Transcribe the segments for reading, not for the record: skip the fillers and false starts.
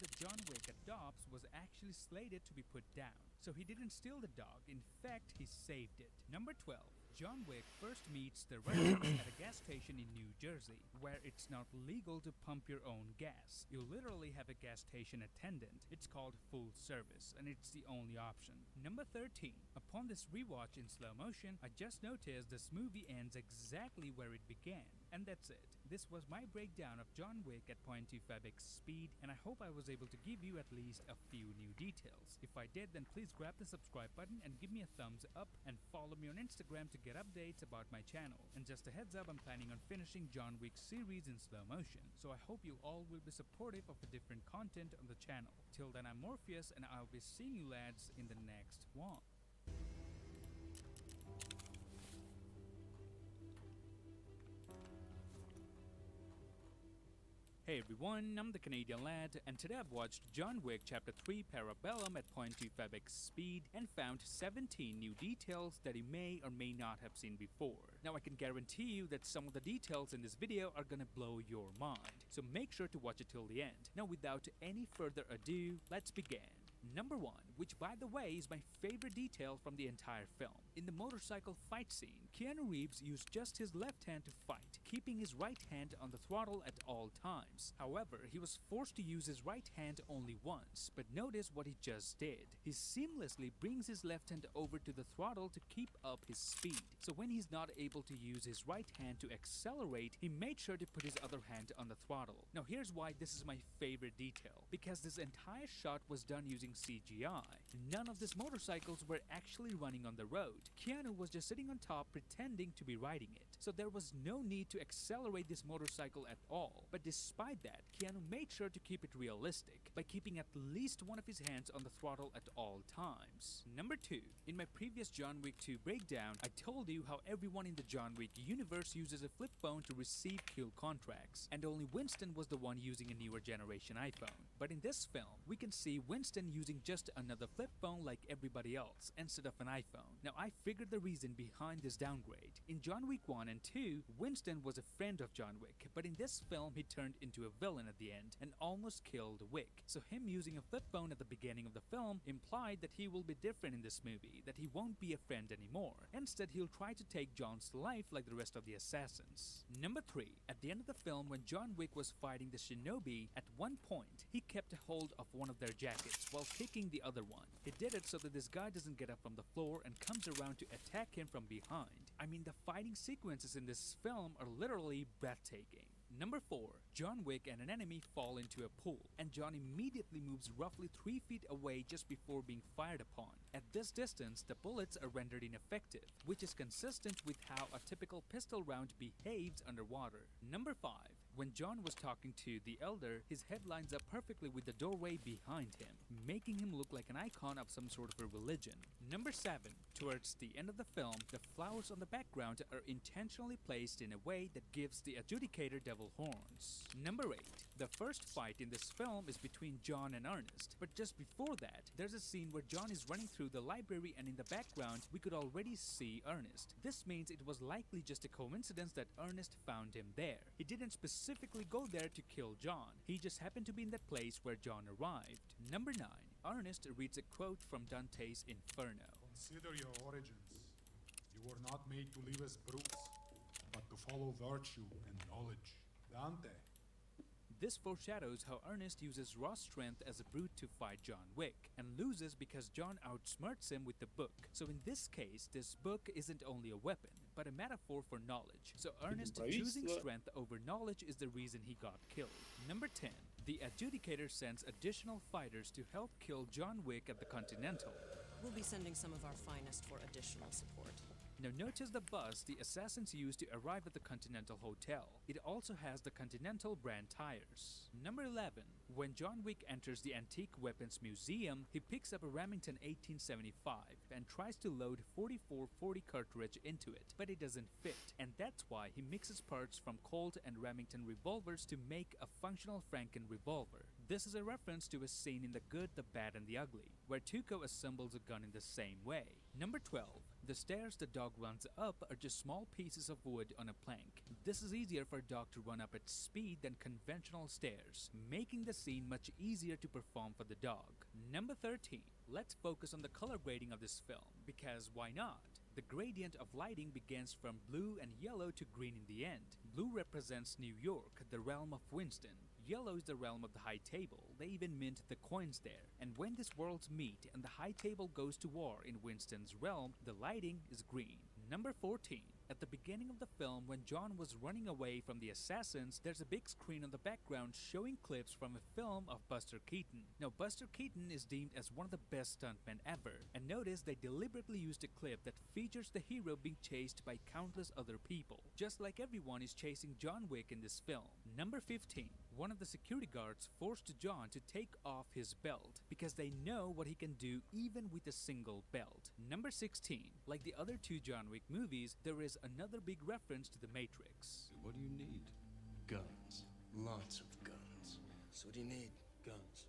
that John Wick adopts was actually slated to be put down. So he didn't steal the dog, in fact he saved it. Number 12. John Wick first meets the Russians at a gas station in New Jersey, where it's not legal to pump your own gas. You literally have a gas station attendant. It's called full service, and it's the only option. Number 13. Upon this rewatch in slow motion, I just noticed this movie ends exactly where it began. And that's it. This was my breakdown of John Wick at 0.25x speed, and I hope I was able to give you at least a few new details. If I did, then please grab the subscribe button and give me a thumbs up, and follow me on Instagram to get updates about my channel. And just a heads up, I'm planning on finishing John Wick series in slow motion, so I hope you all will be supportive of the different content on the channel. Till then, I'm Morpheus, and I'll be seeing you lads in the next one. Hey everyone, I'm the Canadian lad, and today I've watched John Wick Chapter 3 Parabellum at 0.25x speed and found 17 new details that you may or may not have seen before. Now I can guarantee you that some of the details in this video are gonna blow your mind, so make sure to watch it till the end. Now without any further ado, let's begin. Number 1, which by the way is my favorite detail from the entire film. In the motorcycle fight scene, Keanu Reeves used just his left hand to fight, keeping his right hand on the throttle at all times. However, he was forced to use his right hand only once, but notice what he just did. He seamlessly brings his left hand over to the throttle to keep up his speed. So when he's not able to use his right hand to accelerate, he made sure to put his other hand on the throttle. Now here's why this is my favorite detail. Because this entire shot was done using CGI. None of these motorcycles were actually running on the road. Keanu was just sitting on top pretending to be riding it. So there was no need to accelerate this motorcycle at all. But despite that, Keanu made sure to keep it realistic by keeping at least one of his hands on the throttle at all times. Number 2. In my previous John Wick 2 breakdown, I told you how everyone in the John Wick universe uses a flip phone to receive kill contracts, and only Winston was the one using a newer generation iPhone. But in this film, we can see Winston using just another flip phone like everybody else instead of an iPhone. Now I figured the reason behind this downgrade. In John Wick 1 and 2, Winston was a friend of John Wick, but in this film he turned into a villain at the end and almost killed Wick. So him using a flip phone at the beginning of the film implied that he will be different in this movie, that he won't be a friend anymore. Instead, he'll try to take John's life like the rest of the assassins. Number 3. At the end of the film, when John Wick was fighting the shinobi, at one point he kept a hold of one of their jackets while kicking the other one. He did it so that this guy doesn't get up from the floor and comes around to attack him from behind. I mean, the fighting sequences in this film are literally breathtaking. Number 4. John Wick and an enemy fall into a pool, and John immediately moves roughly 3 feet away just before being fired upon. At this distance, the bullets are rendered ineffective, which is consistent with how a typical pistol round behaves underwater. Number 5. When John was talking to the Elder, his head lines up perfectly with the doorway behind him, making him look like an icon of some sort of a religion. Number 7. Towards the end of the film, the flowers on the background are intentionally placed in a way that gives the adjudicator devil horns. Number 8. The first fight in this film is between John and Ernest, but just before that, there's a scene where John is running through the library and in the background, we could already see Ernest. This means it was likely just a coincidence that Ernest found him there. He didn't specifically go there to kill John, he just happened to be in that place where John arrived. Number 9. Ernest reads a quote from Dante's Inferno. Consider your origins. You were not made to live as brutes, but to follow virtue and knowledge. Dante. This foreshadows how Ernest uses raw strength as a brute to fight John Wick, and loses because John outsmarts him with the book. So in this case, this book isn't only a weapon, but a metaphor for knowledge. So Ernest choosing strength over knowledge is the reason he got killed. Number 10. The Adjudicator sends additional fighters to help kill John Wick at the Continental. We'll be sending some of our finest for additional support. Now notice the bus the assassins used to arrive at the Continental Hotel. It also has the Continental brand tires. Number 11. When John Wick enters the Antique Weapons Museum, he picks up a Remington 1875 and tries to load 4440 cartridge into it, but it doesn't fit, and that's why he mixes parts from Colt and Remington revolvers to make a functional Franken revolver. This is a reference to a scene in The Good, the Bad and the Ugly, where Tuco assembles a gun in the same way. Number 12. The stairs the dog runs up are just small pieces of wood on a plank. This is easier for a dog to run up at speed than conventional stairs, making the scene much easier to perform for the dog. Number 13. Let's focus on the color grading of this film, because why not? The gradient of lighting begins from blue and yellow to green in the end. Blue represents New York, the realm of Winston. Yellow is the realm of the High Table. They even mint the coins there. And when these worlds meet and the High Table goes to war in Winston's realm, the lighting is green. Number 14. At the beginning of the film, when John was running away from the assassins, there's a big screen on the background showing clips from a film of Buster Keaton. Now, Buster Keaton is deemed as one of the best stuntmen ever. And notice they deliberately used a clip that features the hero being chased by countless other people, just like everyone is chasing John Wick in this film. Number 15. One of the security guards forced John to take off his belt because they know what he can do even with a single belt. Number 16. Like the other two John Wick movies, there is another big reference to the Matrix. What do you need? Guns. Lots of guns. So what do you need? Guns.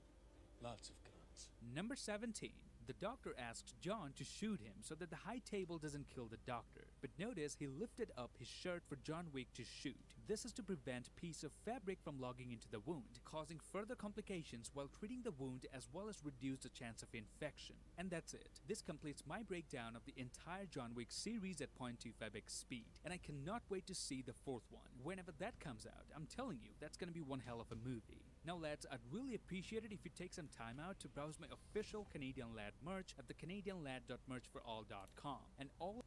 Lots of guns. Number 17. The doctor asks John to shoot him so that the High Table doesn't kill the doctor. But notice he lifted up his shirt for John Wick to shoot. This is to prevent a piece of fabric from logging into the wound, causing further complications while treating the wound as well as reduce the chance of infection. And that's it. This completes my breakdown of the entire John Wick series at 0.25x speed. And I cannot wait to see the fourth one. Whenever that comes out, I'm telling you, that's gonna be one hell of a movie. Now lads, I'd really appreciate it if you take some time out to browse my official Canadian Lad merch at the canadianlad.merchforall.com. And all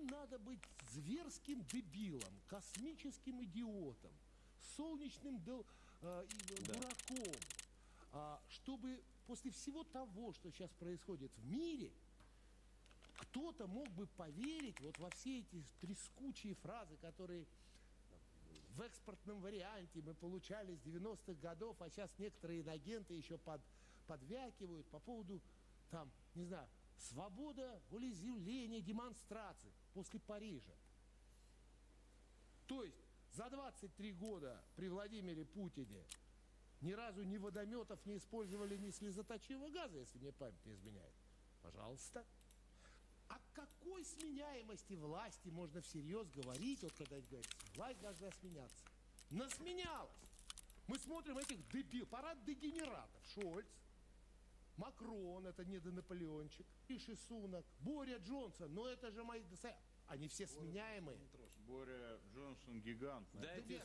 Им надо быть зверским дебилом, космическим идиотом, солнечным дураком, чтобы после всего того, что сейчас происходит в мире, кто-то мог бы поверить вот во все эти трескучие фразы, которые в экспортном варианте мы получали с 90-х годов, а сейчас некоторые инагенты еще подвякивают по поводу, там, не знаю, свобода волеизъявления, демонстраций после Парижа. То есть за 23 года при Владимире Путине ни разу ни водометов не использовали, ни слезоточивого газа, если мне память не изменяет. Пожалуйста. О какой сменяемости власти можно всерьез говорить, вот когда говорят, власть должна сменяться? Насменялась. Мы смотрим этих парад дегенератов. Шольц, Макрон, это недонаполеончик, Риши Сунак, Боря Джонсон, но это же мои... Они все сменяемые. Боря Джонсон гигант. Дайте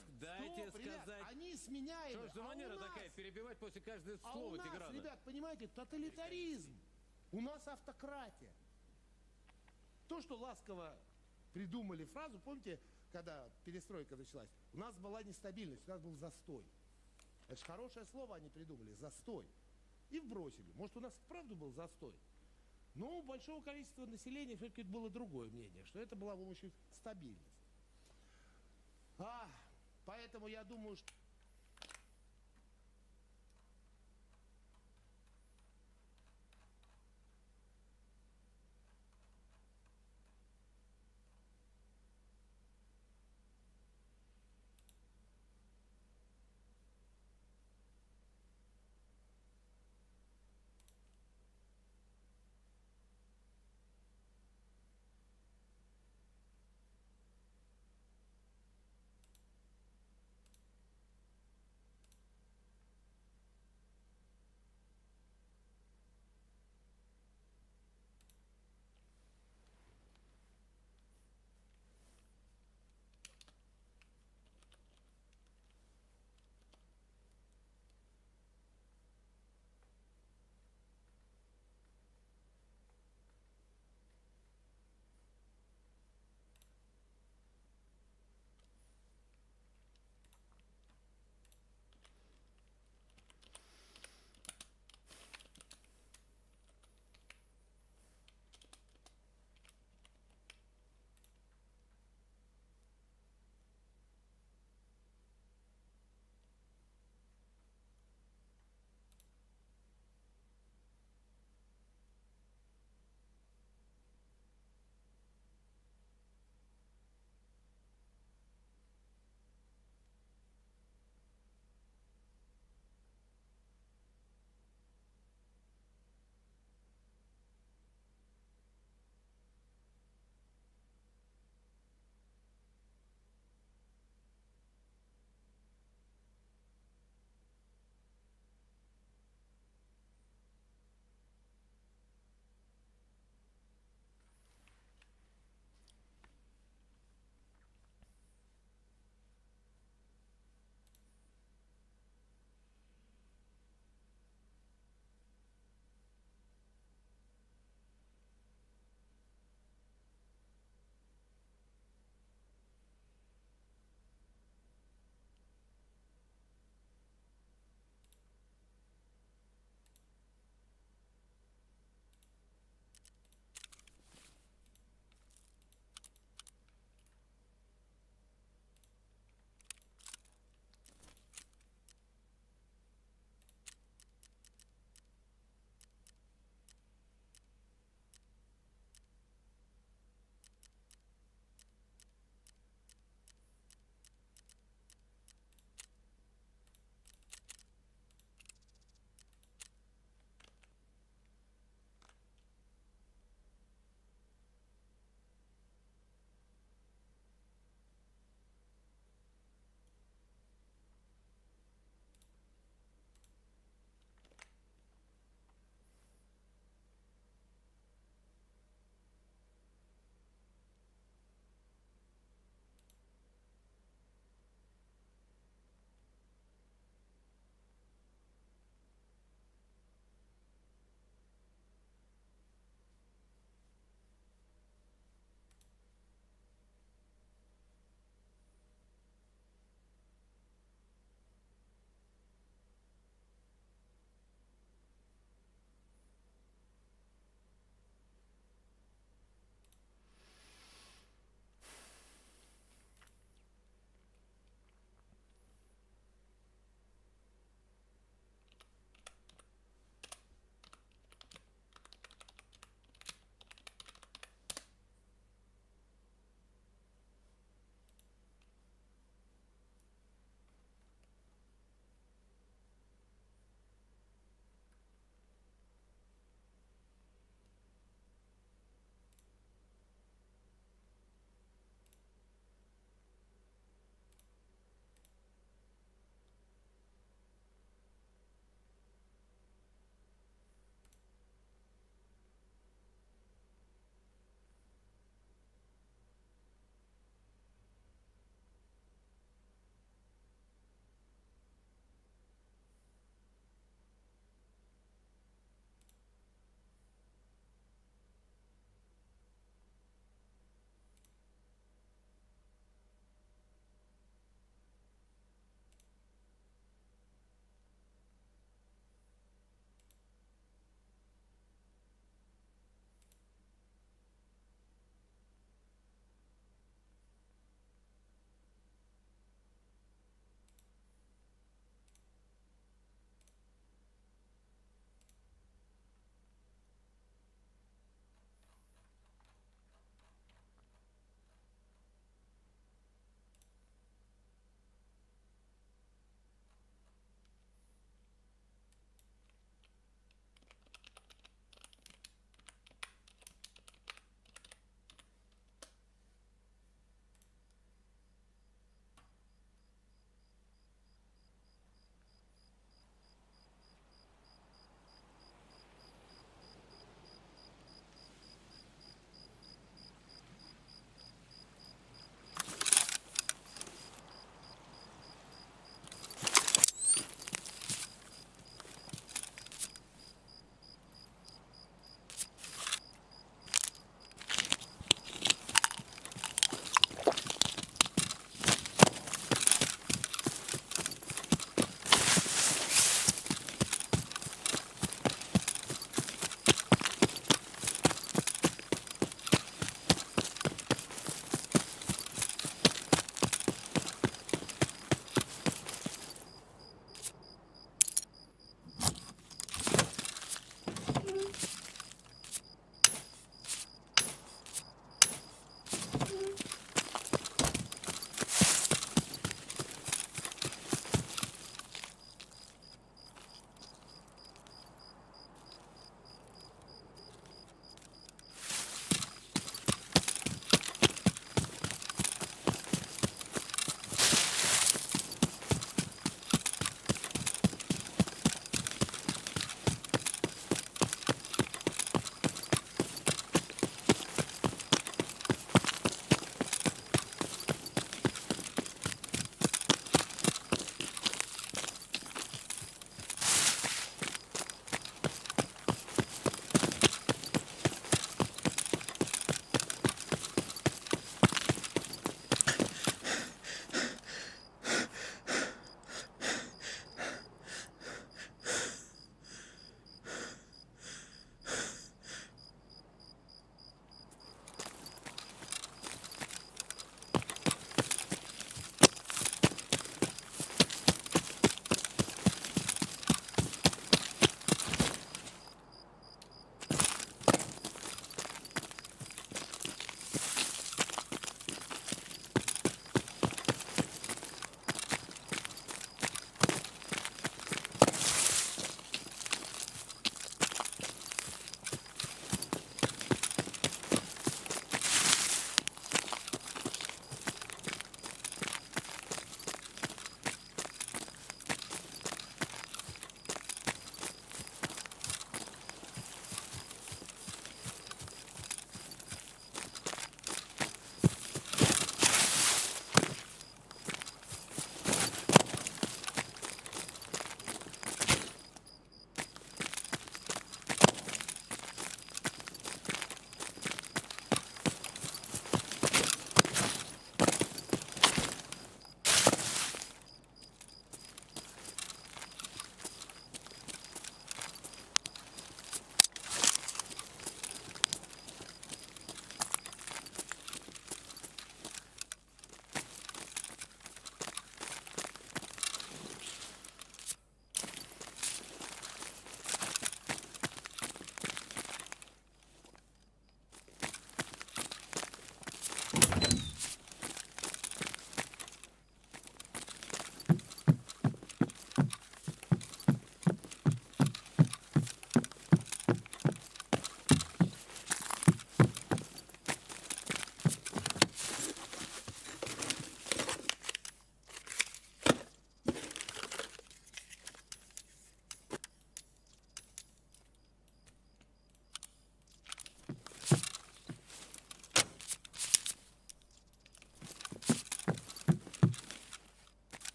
сказать. Они сменяемые. Что ж за манера такая, перебивать после каждого слова Тиграна? А у нас, ребят, понимаете, тоталитаризм. У нас автократия. То, что ласково придумали фразу, помните, когда перестройка началась, у нас была нестабильность, у нас был застой. Это же хорошее слово они придумали, застой. И вбросили. Может, у нас вправду был застой. Но у большого количества населения все-таки было другое мнение, что это была, в общем, стабильность. Поэтому я думаю, что